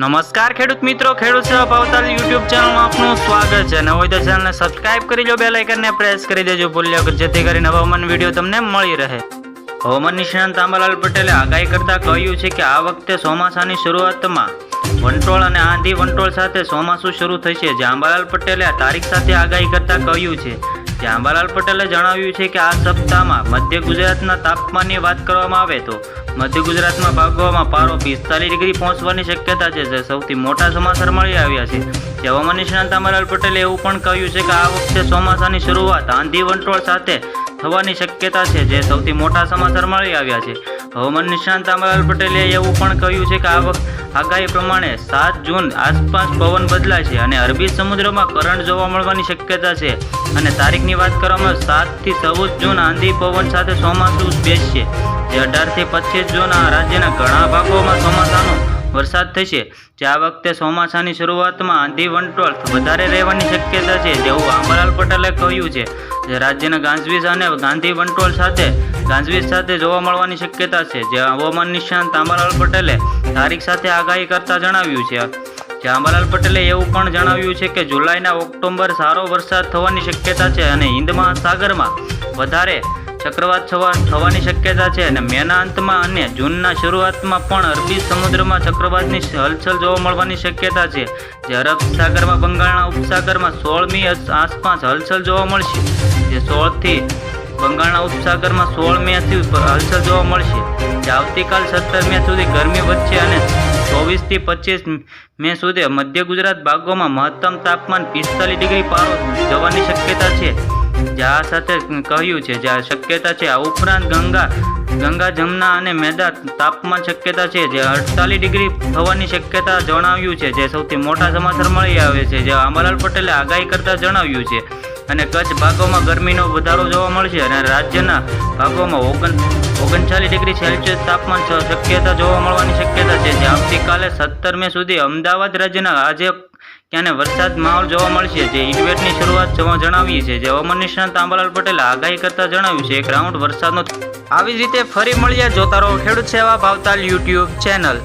નમસ્કાર ખેડૂત મિત્રો, ખેડૂત સેવા ભાવતાલ યુટ્યુબ ચેનલમાં આપનું સ્વાગત છે। ન હોય તો ચેનલને સબસ્ક્રાઇબ કરી લો, બેલ આઇકનને પ્રેસ કરી દેજો ભૂલ્યા વગર, જેથી કરીને હવામાન વિડીયો તમને મળી રહે। હવામાન નિષ્ણાત આંબાલાલ પટેલે આગાહી કરતા કહ્યું છે કે આ વખતે ચોમાસાની શરૂઆતમાં વંટોળ અને આંધી વંટોળ સાથે ચોમાસું શરૂ થશે। જે આંબાલાલ પટેલે આ તારીખ સાથે આગાહી કરતા કહ્યું છે। જે આંબાલાલ પટેલે જણાવ્યું છે કે આ સપ્તાહમાં મધ્ય ગુજરાતના તાપમાનની વાત કરવામાં આવે તો મધ્ય ગુજરાતમાં ભાગોમાં પારો 45 ડિગ્રી પહોંચવાની શક્યતા છે, જે સૌથી મોટા સમાચાર મળી આવ્યા છે। જે હવામાન નિષ્ણાત આંબાલાલ પટેલે એવું પણ કહ્યું છે કે આ વખતે ચોમાસાની શરૂઆત આંધી વંટોળ સાથે થવાની શક્યતા છે, જે સૌથી મોટા સમાચાર મળી આવ્યા છે। હવામાન નિષ્ણાત આંબાલાલ પટેલે એવું પણ કહ્યું છે કે આ વખતે આગાહી પ્રમાણે 7 જૂન આસપાસ પવન બદલાશે અને અરબી સમુદ્રમાં કરંટ જોવા મળવાની શક્યતા છે। અને તારીખની વાત કરવામાં 7 થી 14 જૂન આંધી પવન સાથે ચોમાસું બેસશે। જે 18 થી 25 જૂન આ રાજ્યના ઘણા ભાગોમાં ચોમાસાનો વરસાદ થશે। જે આ વખતે ચોમાસાની શરૂઆતમાં આંધી વંટોળ વધારે રહેવાની શક્યતા છે, જેવું આંબાલાલ પટેલે કહ્યું છે। જે રાજ્યના ગાજવીજ અને આંધી વંટોળ ગાજવીજ સાથે જોવા મળવાની શક્યતા છે। જે હવામાન નિષ્ણાત આંબાલાલ પટેલે તારીખ સાથે આગાહી કરતા જણાવ્યું છે। જે આંબાલાલ પટેલે એવું પણ જણાવ્યું છે કે જુલાઈના ઓક્ટોબર સારો વરસાદ થવાની શક્યતા છે અને હિન્દ મહાસાગરમાં વધારે ચક્રવાત થવાની શક્યતા છે અને મેના અંતમાં અને જૂનના શરૂઆતમાં પણ અરબી સમુદ્રમાં ચક્રવાતની હલચલ જોવા મળવાની શક્યતા છે। જે અરબ સાગરમાં બંગાળના ઉપસાગરમાં 16મી આસપાસ હલચલ જોવા મળશે। જે 16 થી બંગાળના ઉપસાગરમાં 16 મેથી હલચલ જોવા મળશે। જે આવતીકાલ 17 મે સુધી ગરમી વધશે અને 24 થી 25 મે સુધી મધ્ય ગુજરાત ભાગોમાં મહત્તમ તાપમાન 45 ડિગ્રી પારો જવાની શક્યતા છે। જે આ સાથે કહ્યું છે જે શક્યતા છે। આ ઉપરાંત ગંગા જમના અને મેદા તાપમાન શક્યતા છે, જે 48 ડિગ્રી થવાની શક્યતા જણાવ્યું છે। જે સૌથી મોટા સમાચાર મળી આવે છે, જે આંબાલાલ પટેલે આગાહી કરતા જણાવ્યું છે। અને કચ્છ ભાગોમાં ગરમીનો વધારો જોવા મળશે અને રાજ્યના ભાગોમાં 39 ડિગ્રી સેલ્સિયસ તાપમાન શક્યતા જોવા મળવાની શક્યતા છે। જે આવતીકાલે 17 મે સુધી અમદાવાદ રાજ્યના આજે ક્યાંને વરસાદ માહોલ જોવા મળશે। જે ઇવેન્ટની શરૂઆત જણાવી છે। જે હવામાન નિષ્ણાત આંબાલાલ પટેલે આગાહી કરતા જણાવ્યું છે એક રાઉન્ડ વરસાદનો। આવી જ રીતે ફરી મળીએ, જોતા રહો ખેડૂત સેવા ભાવતાલ યુટ્યુબ ચેનલ।